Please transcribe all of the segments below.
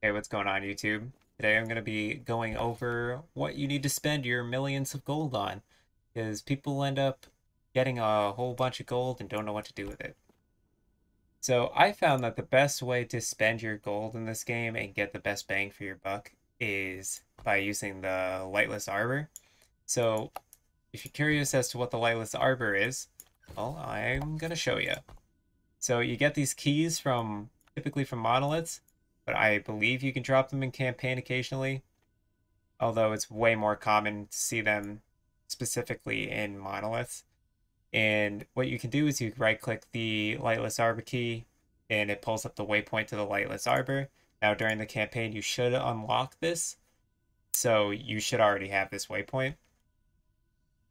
Hey, what's going on, YouTube? Today I'm going to be going over what you need to spend your millions of gold on, because people end up getting a whole bunch of gold and don't know what to do with it. So I found that the best way to spend your gold in this game and get the best bang for your buck is by using the lightless arbor. So if you're curious as to what the lightless arbor is, well, I'm going to show you. So you get these keys from typically from monoliths, but I believe you can drop them in campaign occasionally, although it's way more common to see them specifically in monoliths. And what you can do is you right click the lightless arbor key and it pulls up the waypoint to the lightless arbor. Now during the campaign you should unlock this, so you should already have this waypoint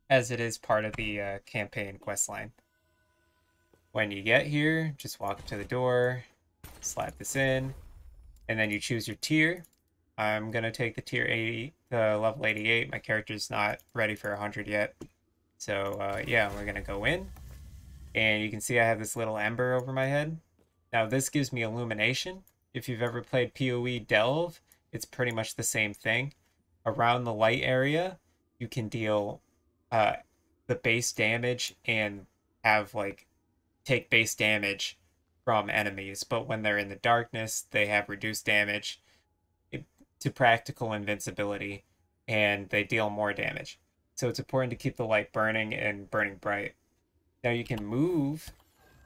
as it is part of the campaign quest line. When you get here, just walk up to the door, slap this in, and then you choose your tier. I'm gonna take the tier 80, the level 88. My character's not ready for 100 yet. So yeah, we're gonna go in, and you can see I have this little ember over my head. Now this gives me illumination. If you've ever played PoE Delve, it's pretty much the same thing. Around the light area, you can deal uh, the base damage and have like take base damage from enemies, but when they're in the darkness, they have reduced damage to practical invincibility, and they deal more damage. So it's important to keep the light burning and burning bright. Now you can move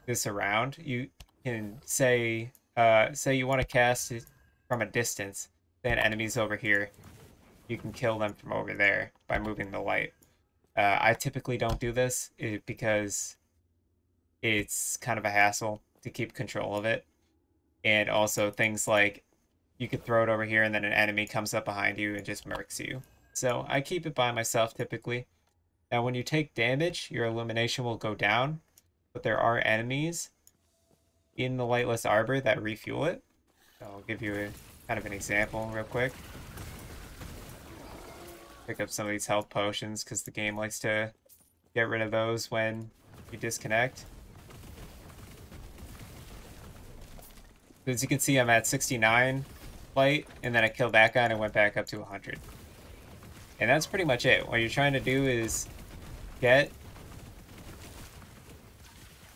this around. You can say you want to cast it from a distance, then enemies over here. You can kill them from over there by moving the light. I typically don't do this because it's kind of a hassle to keep control of it. And also things like you could throw it over here and then an enemy comes up behind you and just murks you. So I keep it by myself typically. Now when you take damage, your illumination will go down, but there are enemies in the lightless arbor that refuel it. So I'll give you a kind of an example real quick. Pick up some of these health potions because the game likes to get rid of those when you disconnect. As you can see, I'm at 69 light, and then I killed that guy and I went back up to 100. And that's pretty much it. What you're trying to do is get...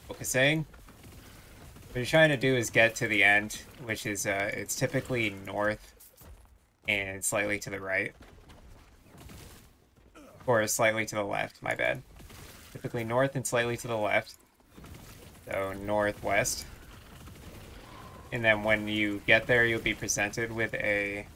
focusing. What you're trying to do is get to the end, which is, it's typically north and slightly to the right. Or slightly to the left, my bad. Typically north and slightly to the left. So northwest. And then when you get there, you'll be presented with a...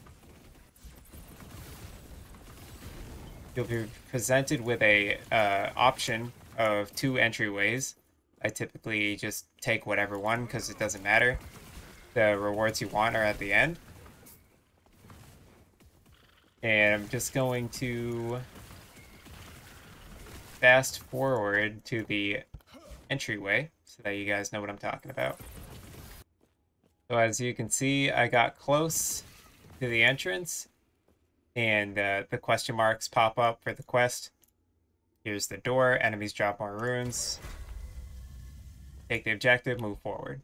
option of 2 entryways. I typically just take whatever one because it doesn't matter. The rewards you want are at the end. And I'm just going to fast forward to the entryway so that you guys know what I'm talking about. So as you can see, I got close to the entrance, and the question marks pop up for the quest. Here's the door. Enemies drop more runes. Take the objective, move forward.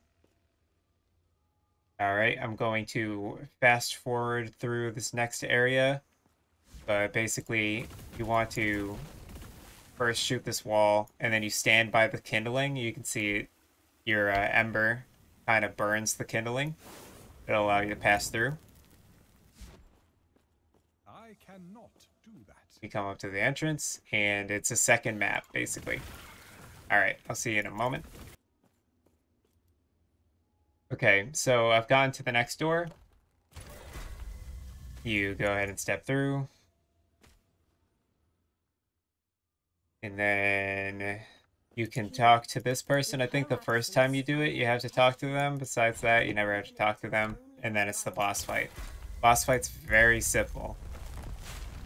Alright, I'm going to fast forward through this next area. But basically, you want to first shoot this wall, and then you stand by the kindling. You can see your ember kind of burns the kindling. It'll allow you to pass through. I cannot do that. You come up to the entrance, and it's a second map, basically. Alright, I'll see you in a moment. Okay, so I've gotten to the next door. You go ahead and step through. And then you can talk to this person. I think the first time you do it, you have to talk to them. Besides that, you never have to talk to them. And then it's the boss fight. Boss fight's very simple.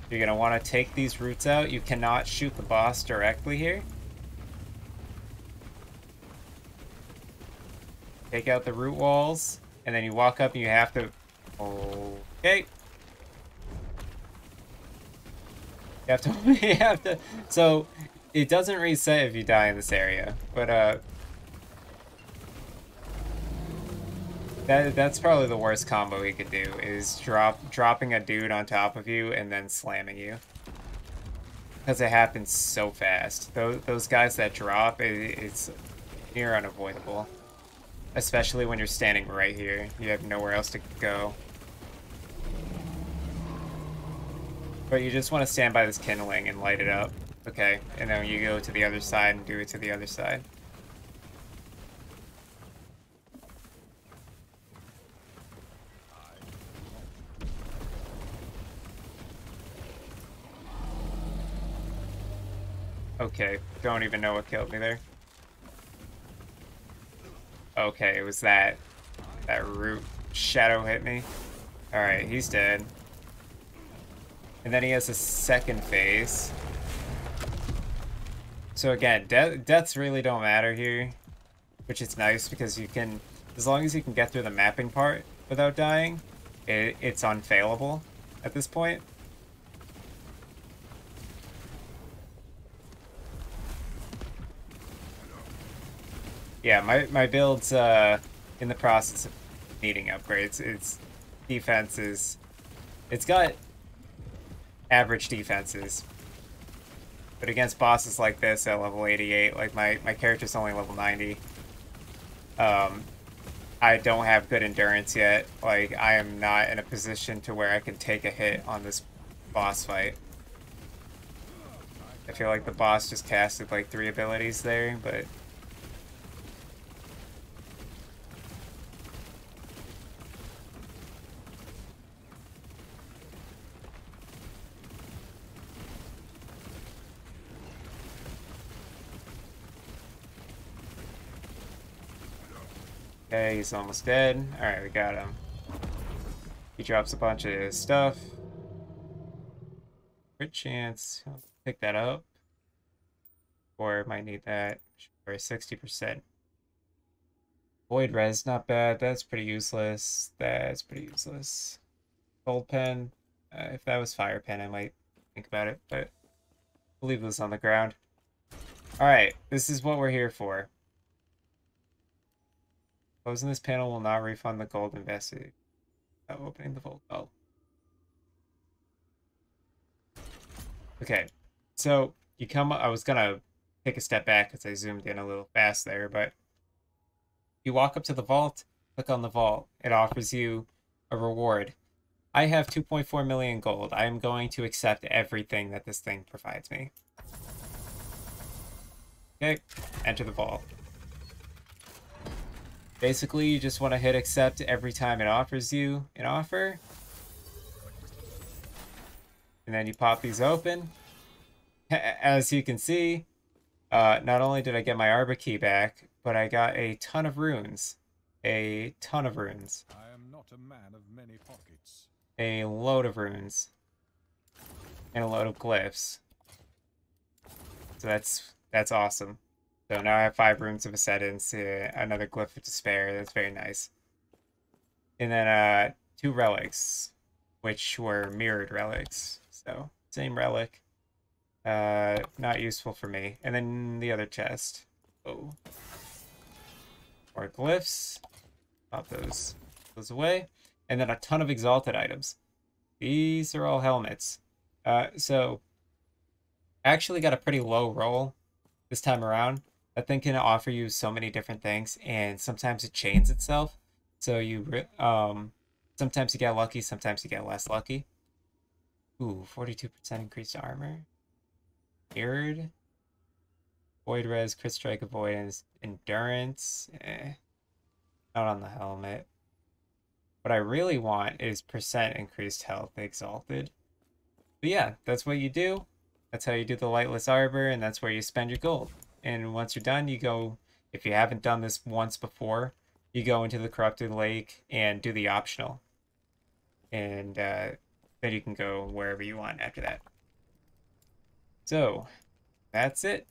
You're going to want to take these roots out. You cannot shoot the boss directly here. Take out the root walls. And then you walk up and you have to... Okay. You have to... So, it doesn't reset if you die in this area. But, That's probably the worst combo he could do, is dropping a dude on top of you and then slamming you. Because it happens so fast. Those guys that drop, it's near unavoidable. Especially when you're standing right here. You have nowhere else to go. But you just want to stand by this kindling and light it up. Okay, and then you go to the other side and do it to the other side. Okay, don't even know what killed me there. Okay, it was that root shadow hit me. Alright, he's dead. And then he has a second phase. So again, deaths really don't matter here, which is nice because you can, as long as you can get through the mapping part without dying, it's unfailable at this point. Yeah, my build's in the process of needing upgrades. Its defense is, it's got average defenses, but against bosses like this at level 88, like my character's only level 90. I don't have good endurance yet. Like, I am not in a position to where I can take a hit on this boss fight. I feel like the boss just casted like 3 abilities there, but okay, he's almost dead. Alright, we got him. He drops a bunch of stuff. Crit chance. I'll pick that up. Or might need that for 60%. Void res, not bad. That's pretty useless. That's pretty useless. Gold pen. If that was fire pen, I might think about it, but we'll leave this on the ground. Alright, this is what we're here for. Closing this panel will not refund the gold invested. Opening the vault belt. Okay, so you come. I was gonna take a step back because I zoomed in a little fast there, but you walk up to the vault, click on the vault. It offers you a reward. I have 2.4 million gold. I am going to accept everything that this thing provides me. Okay, enter the vault. Basically, you just want to hit accept every time it offers you an offer. And then you pop these open. As you can see, not only did I get my arbor key back, but I got a ton of runes. A ton of runes. I am not a man of many pockets. A load of runes. And a load of glyphs. So that's awesome. So now I have 5 runes of Ascendance, another glyph of Despair. That's very nice. And then 2 relics, which were mirrored relics. So same relic. Not useful for me. And then the other chest. Oh. More glyphs. Pop those away. And then a ton of exalted items. These are all helmets. So I actually got a pretty low roll this time around. That thing can offer you so many different things, and sometimes it chains itself. So you sometimes you get lucky, sometimes you get less lucky. Ooh, 42% increased armor. Mirrored. Void res, crit strike avoidance, endurance. Not on the helmet. What I really want is percent increased health exalted. But yeah, that's what you do. That's how you do the lightless arbor, and that's where you spend your gold. And once you're done, you go, if you haven't done this once before, you go into the corrupted lake and do the optional. And then you can go wherever you want after that. So, that's it.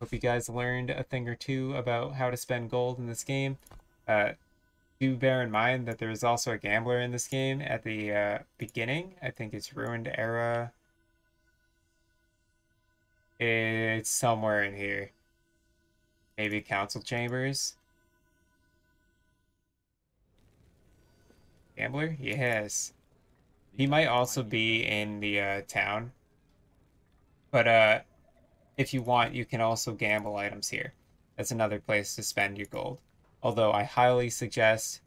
Hope you guys learned a thing or two about how to spend gold in this game. Do bear in mind that there is also a gambler in this game at the beginning. I think it's Ruined Era. It's somewhere in here. Maybe Council Chambers. Gambler? Yes. He These are might the also mighty be Epoch. in the town, but if you want, you can also gamble items here. That's another place to spend your gold. Although I highly suggest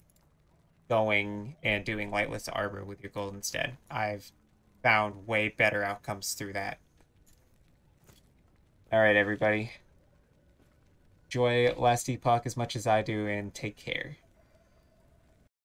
going and doing lightless arbor with your gold instead. I've found way better outcomes through that. All right, everybody. Enjoy Last Epoch as much as I do, and take care.